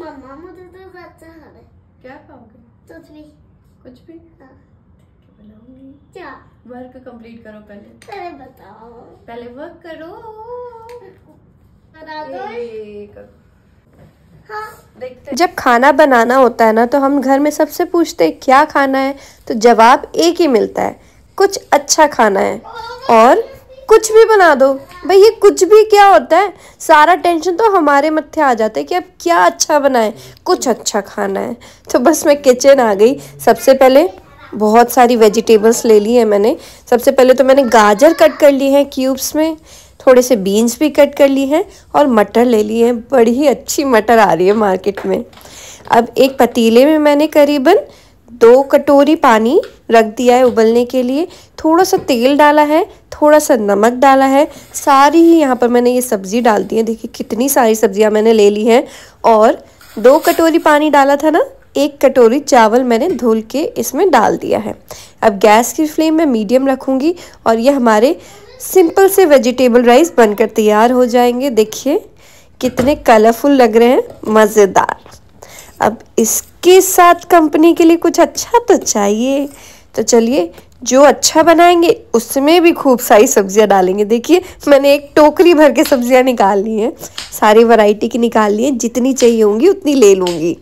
मम्मा मुझे तो अच्छा खाना है। क्या खाओगे? कुछ भी। हाँ। बनाऊंगी। क्या? वर्क कंप्लीट करो पहले। पहले बताओ। पहले वर्क करो। बता दो। हाँ। देखते जब खाना बनाना होता है ना तो हम घर में सबसे पूछते हैं क्या खाना है, तो जवाब एक ही मिलता है, कुछ अच्छा खाना है। और कुछ भी बना दो भाई, ये कुछ भी क्या होता है, सारा टेंशन तो हमारे मत्थे आ जाता है कि अब क्या अच्छा बनाए, कुछ अच्छा खाना है। तो बस मैं किचन आ गई। सबसे पहले बहुत सारी वेजिटेबल्स ले ली है मैंने। सबसे पहले तो मैंने गाजर कट कर ली है क्यूब्स में, थोड़े से बीन्स भी कट कर ली हैं और मटर ले लिए हैं। बड़ी ही अच्छी मटर आ रही है मार्केट में। अब एक पतीले में मैंने करीबन 2 कटोरी पानी रख दिया है उबलने के लिए। थोड़ा सा तेल डाला है, थोड़ा सा नमक डाला है। सारी ही यहाँ पर मैंने ये सब्ज़ी डाल दी है। देखिए कितनी सारी सब्जियाँ मैंने ले ली हैं। और 2 कटोरी पानी डाला था ना, 1 कटोरी चावल मैंने धुल के इसमें डाल दिया है। अब गैस की फ्लेम में मीडियम रखूँगी और ये हमारे सिंपल से वेजिटेबल राइस बनकर तैयार हो जाएंगे। देखिए कितने कलरफुल लग रहे हैं, मज़ेदार। अब इसके साथ कंपनी के लिए कुछ अच्छा तो चाहिए, तो चलिए जो अच्छा बनाएंगे उसमें भी खूब सारी सब्जियां डालेंगे। देखिए मैंने एक टोकरी भर के सब्जियां निकाल ली हैं, सारी वैरायटी की निकाल ली हैं। जितनी चाहिए होंगी उतनी ले लूँगी।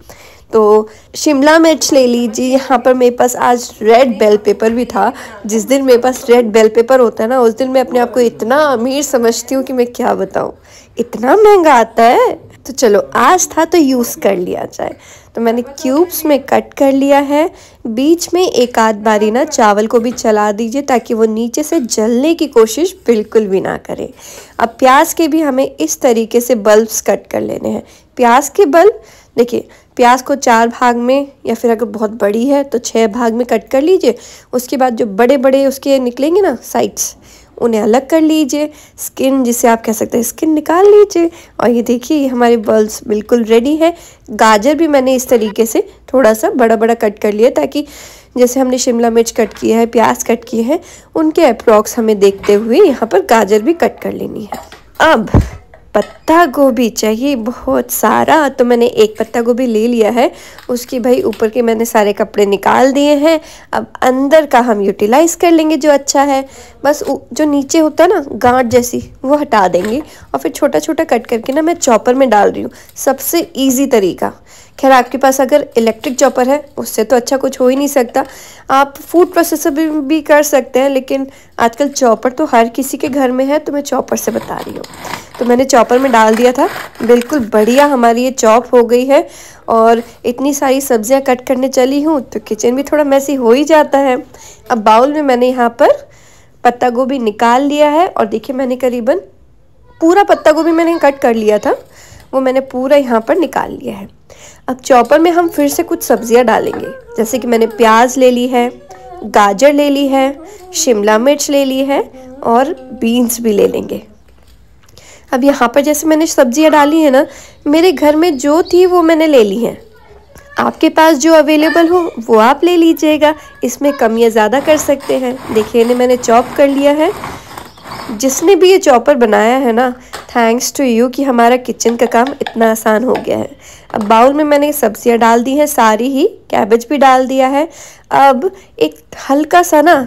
तो शिमला मिर्च ले लीजिए। यहाँ पर मेरे पास आज रेड बेल पेपर भी था। जिस दिन मेरे पास रेड बेल पेपर होता है ना, उस दिन मैं अपने आप को इतना अमीर समझती हूँ कि मैं क्या बताऊँ, इतना महंगा आता है। तो चलो आज था तो यूज़ कर लिया जाए। तो मैंने क्यूब्स में कट कर लिया है। बीच में एक आध बारी ना चावल को भी चला दीजिए ताकि वो नीचे से जलने की कोशिश बिल्कुल भी ना करे। अब प्याज के भी हमें इस तरीके से बल्ब्स कट कर लेने हैं। प्याज के बल्ब देखिए, प्याज को 4 भाग में या फिर अगर बहुत बड़ी है तो 6 भाग में कट कर लीजिए। उसके बाद जो बड़े बड़े उसके निकलेंगे ना साइड्स, उन्हें अलग कर लीजिए। स्किन जिसे आप कह सकते हैं स्किन निकाल लीजिए। और ये देखिए ये हमारे बल्ब्स बिल्कुल रेडी है। गाजर भी मैंने इस तरीके से थोड़ा सा बड़ा बड़ा कट कर लिया ताकि जैसे हमने शिमला मिर्च कट किया है, प्याज कट किए हैं, उनके अप्रॉक्स हमें देखते हुए यहाँ पर गाजर भी कट कर लेनी है। अब पत्ता गोभी चाहिए बहुत सारा, तो मैंने एक पत्ता गोभी ले लिया है। उसकी भाई ऊपर के मैंने सारे कपड़े निकाल दिए हैं। अब अंदर का हम यूटिलाइज़ कर लेंगे जो अच्छा है। बस जो नीचे होता है ना गांठ जैसी, वो हटा देंगे और फिर छोटा छोटा कट करके ना मैं चॉपर में डाल रही हूँ। सबसे ईजी तरीका। खैर आपके पास अगर इलेक्ट्रिक चॉपर है उससे तो अच्छा कुछ हो ही नहीं सकता। आप फूड प्रोसेसर भी कर सकते हैं, लेकिन आजकल चॉपर तो हर किसी के घर में है, तो मैं चॉपर से बता रही हूँ। तो मैंने चॉपर में डाल दिया था। बिल्कुल बढ़िया हमारी ये चॉप हो गई है। और इतनी सारी सब्जियां कट करने चली हूँ तो किचन भी थोड़ा मैसी हो ही जाता है। अब बाउल में मैंने यहाँ पर पत्ता गोभी निकाल लिया है और देखिए मैंने करीबन पूरा पत्ता गोभी मैंने कट कर लिया था, वो मैंने पूरा यहाँ पर निकाल लिया है। अब चॉपर में हम फिर से कुछ सब्जियां डालेंगे। जैसे कि मैंने प्याज ले ली है, गाजर ले ली है, शिमला मिर्च ले ली है और बीन्स भी ले लेंगे। अब यहाँ पर जैसे मैंने सब्जियां डाली है ना, मेरे घर में जो थी वो मैंने ले ली हैं। आपके पास जो अवेलेबल हो वो आप ले लीजिएगा, इसमें कमियां ज़्यादा कर सकते हैं। देखिए इन्हें मैंने चॉप कर लिया है। जिसने भी ये चॉपर बनाया है ना, थैंक्स टू यू कि हमारा किचन का काम इतना आसान हो गया है। अब बाउल में मैंने सब्जियां डाल दी हैं सारी ही, कैबेज भी डाल दिया है। अब एक हल्का सा ना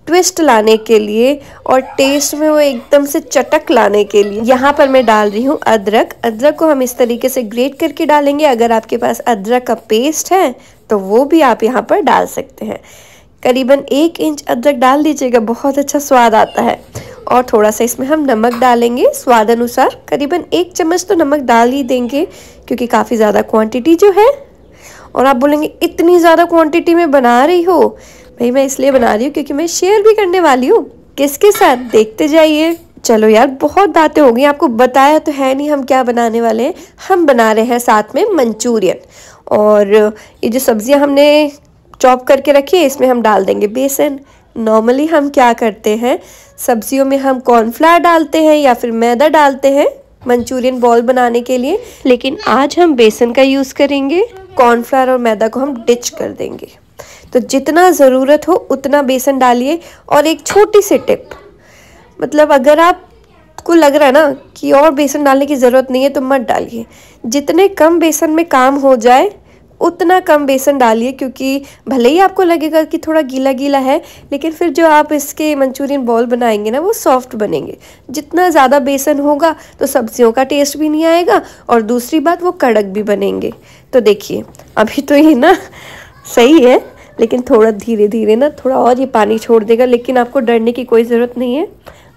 ट्विस्ट लाने के लिए और टेस्ट में वो एकदम से चटक लाने के लिए यहाँ पर मैं डाल रही हूँ अदरक। अदरक को हम इस तरीके से ग्रेट करके डालेंगे। अगर आपके पास अदरक का पेस्ट है तो वो भी आप यहाँ पर डाल सकते हैं। करीबन 1 इंच अदरक डाल दीजिएगा, बहुत अच्छा स्वाद आता है। और थोड़ा सा इसमें हम नमक डालेंगे स्वाद अनुसार। करीबन 1 चम्मच तो नमक डाल ही देंगे क्योंकि काफ़ी ज़्यादा क्वांटिटी जो है। और आप बोलेंगे इतनी ज़्यादा क्वांटिटी में बना रही हो? भाई मैं इसलिए बना रही हूँ क्योंकि मैं शेयर भी करने वाली हूँ। किसके साथ, देखते जाइए। चलो यार बहुत बातें हो गई, आपको बताया तो है नहीं हम क्या बनाने वाले हैं। हम बना रहे हैं साथ में मंचूरियन। और ये जो सब्जियां हमने चॉप करके रखी है इसमें हम डाल देंगे बेसन। नॉर्मली हम क्या करते हैं, सब्जियों में हम कॉर्नफ्लावर डालते हैं या फिर मैदा डालते हैं मंचूरियन बॉल बनाने के लिए, लेकिन आज हम बेसन का यूज़ करेंगे। कॉर्नफ्लावर और मैदा को हम डिच कर देंगे। तो जितना ज़रूरत हो उतना बेसन डालिए। और एक छोटी सी टिप, मतलब अगर आप आपको लग रहा है ना कि और बेसन डालने की ज़रूरत नहीं है तो मत डालिए। जितने कम बेसन में काम हो जाए उतना कम बेसन डालिए, क्योंकि भले ही आपको लगेगा कि थोड़ा गीला गीला है, लेकिन फिर जो आप इसके मंचूरियन बॉल बनाएंगे ना वो सॉफ्ट बनेंगे। जितना ज़्यादा बेसन होगा तो सब्जियों का टेस्ट भी नहीं आएगा और दूसरी बात वो कड़क भी बनेंगे। तो देखिए अभी तो ये ना सही है, लेकिन थोड़ा धीरे धीरे ना थोड़ा और ये पानी छोड़ देगा, लेकिन आपको डरने की कोई ज़रूरत नहीं है।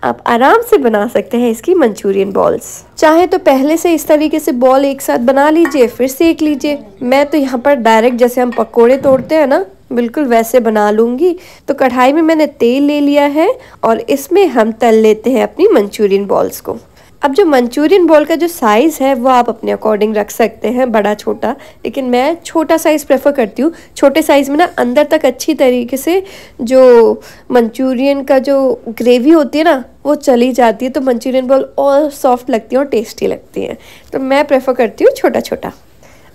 आप आराम से बना सकते हैं इसकी मंचूरियन बॉल्स। चाहे तो पहले से इस तरीके से बॉल एक साथ बना लीजिए, फिर सेक लीजिए। मैं तो यहाँ पर डायरेक्ट जैसे हम पकोड़े तोड़ते हैं ना, बिल्कुल वैसे बना लूँगी। तो कढ़ाई में मैंने तेल ले लिया है और इसमें हम तल लेते हैं अपनी मंचूरियन बॉल्स को। अब जो मंचूरियन बॉल का जो साइज़ है वो आप अपने अकॉर्डिंग रख सकते हैं, बड़ा छोटा, लेकिन मैं छोटा साइज़ प्रेफर करती हूँ। छोटे साइज़ में ना अंदर तक अच्छी तरीके से जो मंचूरियन का जो ग्रेवी होती है ना वो चली जाती है, तो मंचूरियन बॉल और सॉफ्ट लगती है और टेस्टी लगती है। तो मैं प्रेफर करती हूँ छोटा छोटा।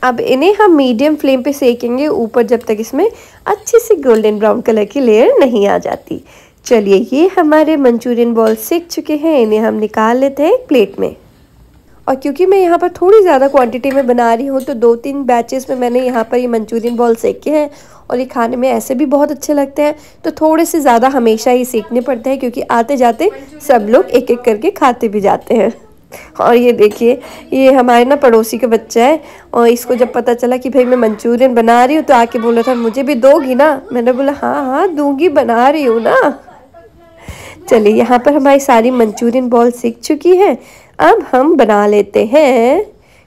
अब इन्हें हम मीडियम फ्लेम पे सेकेंगे ऊपर, जब तक इसमें अच्छी सी गोल्डन ब्राउन कलर की लेयर नहीं आ जाती। चलिए ये हमारे मंचूरियन बॉल सेक चुके हैं, इन्हें हम निकाल लेते हैं एक प्लेट में। और क्योंकि मैं यहाँ पर थोड़ी ज़्यादा क्वांटिटी में बना रही हूँ तो 2-3 बैचेस में मैंने यहाँ पर ये मंचूरियन बॉल सेके हैं, और ये खाने में ऐसे भी बहुत अच्छे लगते हैं। तो थोड़े से ज़्यादा हमेशा ही सेकने पड़ते हैं, क्योंकि आते जाते सब लोग एक एक करके खाते भी जाते हैं। और ये देखिए ये हमारे ना पड़ोसी का बच्चा है, और इसको जब पता चला कि भाई मैं मंचूरियन बना रही हूँ तो आके बोला था मुझे भी दोगी ना। मैंने बोला हाँ हाँ दूंगी, बना रही हूँ ना। चलिए यहाँ पर हमारी सारी मंचूरियन बॉल सीख चुकी है। अब हम बना लेते हैं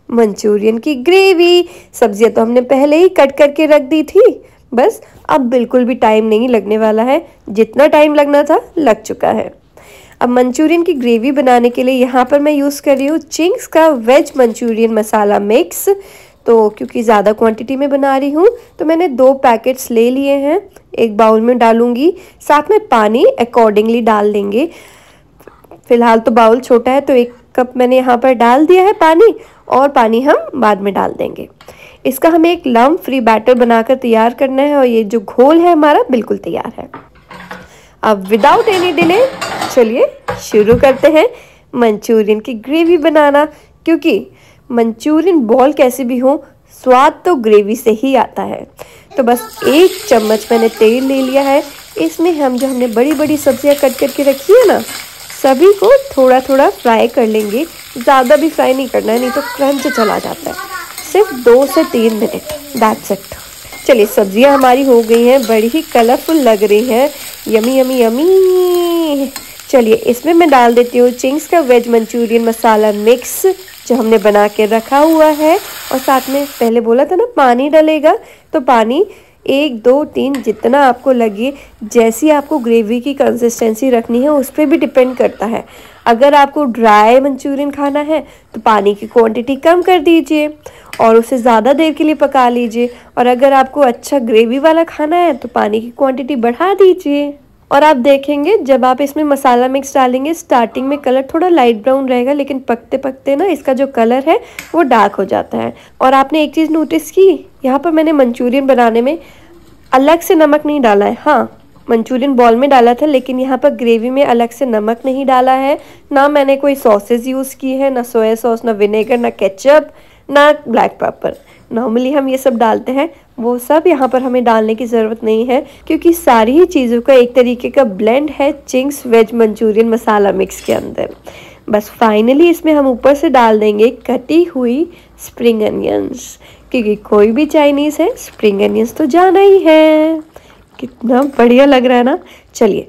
मंचूरियन की ग्रेवी। सब्जियां तो हमने पहले ही कट करके रख दी थी, बस अब बिल्कुल भी टाइम नहीं लगने वाला है, जितना टाइम लगना था लग चुका है। अब मंचूरियन की ग्रेवी बनाने के लिए यहाँ पर मैं यूज़ कर रही हूँ चिंग्स का वेज मंचूरियन मसाला मिक्स। तो क्योंकि ज़्यादा क्वांटिटी में बना रही हूँ तो मैंने 2 पैकेट्स ले लिए हैं, एक बाउल में डालूंगी, साथ में पानी अकॉर्डिंगली डाल देंगे। फिलहाल तो बाउल छोटा है तो 1 कप मैंने यहाँ पर डाल दिया है पानी, और पानी हम बाद में डाल देंगे। इसका हमें एक लम्प फ्री बैटर बनाकर तैयार करना है, और ये जो घोल है हमारा बिल्कुल तैयार है। अब विदाउट एनी डिले चलिए शुरू करते हैं मंचूरियन की ग्रेवी बनाना, क्योंकि मंचूरियन बॉल कैसे भी हो स्वाद तो ग्रेवी से ही आता है। तो बस 1 चम्मच मैंने तेल ले लिया है, इसमें हम जो हमने बड़ी बड़ी सब्जियां कट करके रखी है ना सभी को थोड़ा थोड़ा फ्राई कर लेंगे। ज़्यादा भी फ्राई नहीं करना है, नहीं तो क्रंच चला जाता है। सिर्फ 2 से 3 मिनट, दैट्स इट। चलिए सब्जियां हमारी हो गई हैं, बड़ी ही कलरफुल लग रही हैं, यमी यमी यमी। चलिए इसमें मैं डाल देती हूँ चिंग्स का वेज मंचूरियन मसाला मिक्स जो हमने बना के रखा हुआ है, और साथ में पहले बोला था ना पानी डलेगा, तो पानी 1 2 3 जितना आपको लगे। जैसी आपको ग्रेवी की कंसिस्टेंसी रखनी है उस पर भी डिपेंड करता है। अगर आपको ड्राई मंचूरियन खाना है तो पानी की क्वांटिटी कम कर दीजिए और उसे ज़्यादा देर के लिए पका लीजिए, और अगर आपको अच्छा ग्रेवी वाला खाना है तो पानी की क्वांटिटी बढ़ा दीजिए। और आप देखेंगे जब आप इसमें मसाला मिक्स डालेंगे स्टार्टिंग में कलर थोड़ा लाइट ब्राउन रहेगा, लेकिन पकते पकते ना इसका जो कलर है वो डार्क हो जाता है। और आपने एक चीज़ नोटिस की, यहाँ पर मैंने मंचूरियन बनाने में अलग से नमक नहीं डाला है। हाँ मंचूरियन बॉल में डाला था, लेकिन यहाँ पर ग्रेवी में अलग से नमक नहीं डाला है। ना मैंने कोई सॉसेज यूज़ की है, ना सोया सॉस, ना विनेगर, ना केचप, ना ब्लैक पेपर। नॉर्मली हम ये सब डालते हैं, वो सब यहाँ पर हमें डालने की ज़रूरत नहीं है, क्योंकि सारी ही चीज़ों का एक तरीके का ब्लेंड है चिंग्स वेज मंचूरियन मसाला मिक्स के अंदर। बस फाइनली इसमें हम ऊपर से डाल देंगे कटी हुई स्प्रिंग अनियंस, क्योंकि कोई भी चाइनीज़ है स्प्रिंग अनियंस तो जाना ही है। कितना बढ़िया लग रहा है ना। चलिए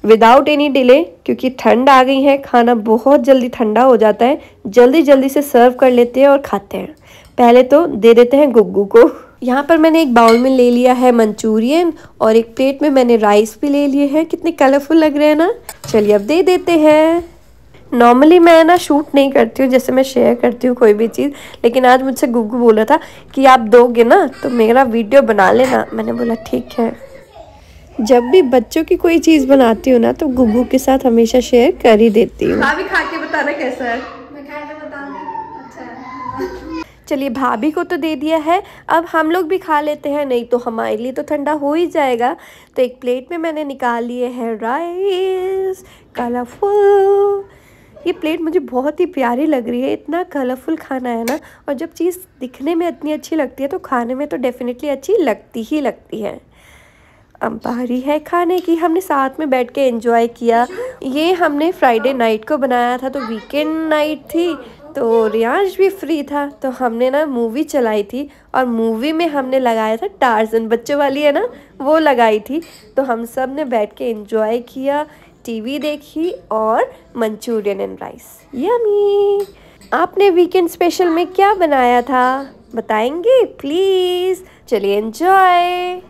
विदाउट एनी डिले, क्योंकि ठंड आ गई है, खाना बहुत जल्दी ठंडा हो जाता है, जल्दी जल्दी से सर्व कर लेते हैं और खाते हैं। पहले तो दे देते हैं गुग्गू को। यहाँ पर मैंने एक बाउल में ले लिया है मंचूरियन, और एक प्लेट में मैंने राइस भी ले लिए हैं। कितने कलरफुल लग रहे हैं ना। चलिए अब दे देते हैं। नॉर्मली मैं ना शूट नहीं करती हूँ, जैसे मैं शेयर करती हूँ कोई भी चीज़, लेकिन आज मुझसे गुग्गू बोला था कि आप दोगे ना तो मेरा वीडियो बना लेना। मैंने बोला ठीक है। जब भी बच्चों की कोई चीज़ बनाती हूँ ना तो गुग्गू के साथ हमेशा शेयर कर ही देती हूँ। भाभी खा के बताना कैसा है। मैं खा के बताऊंगी अच्छा है। चलिए भाभी को तो दे दिया है, अब हम लोग भी खा लेते हैं, नहीं तो हमारे लिए तो ठंडा हो ही जाएगा। तो एक प्लेट में मैंने निकाल लिए हैं राइस, कलरफुल, ये प्लेट मुझे बहुत ही प्यारी लग रही है, इतना कलरफुल खाना है ना, और जब चीज़ दिखने में इतनी अच्छी लगती है तो खाने में तो डेफिनेटली अच्छी लगती ही लगती है। अब बारी है खाने की। हमने साथ में बैठ के एंजॉय किया। ये हमने फ्राइडे नाइट को बनाया था, तो वीकेंड नाइट थी, तो रियांश भी फ्री था, तो हमने ना मूवी चलाई थी, और मूवी में हमने लगाया था टार्ज़न, बच्चों वाली है ना, वो लगाई थी। तो हम सब ने बैठ के एंजॉय किया, टीवी देखी और मंचूरियन एंड राइस, यम्मी। आपने वीकेंड स्पेशल में क्या बनाया था बताएंगे प्लीज़? चलिए एंजॉय।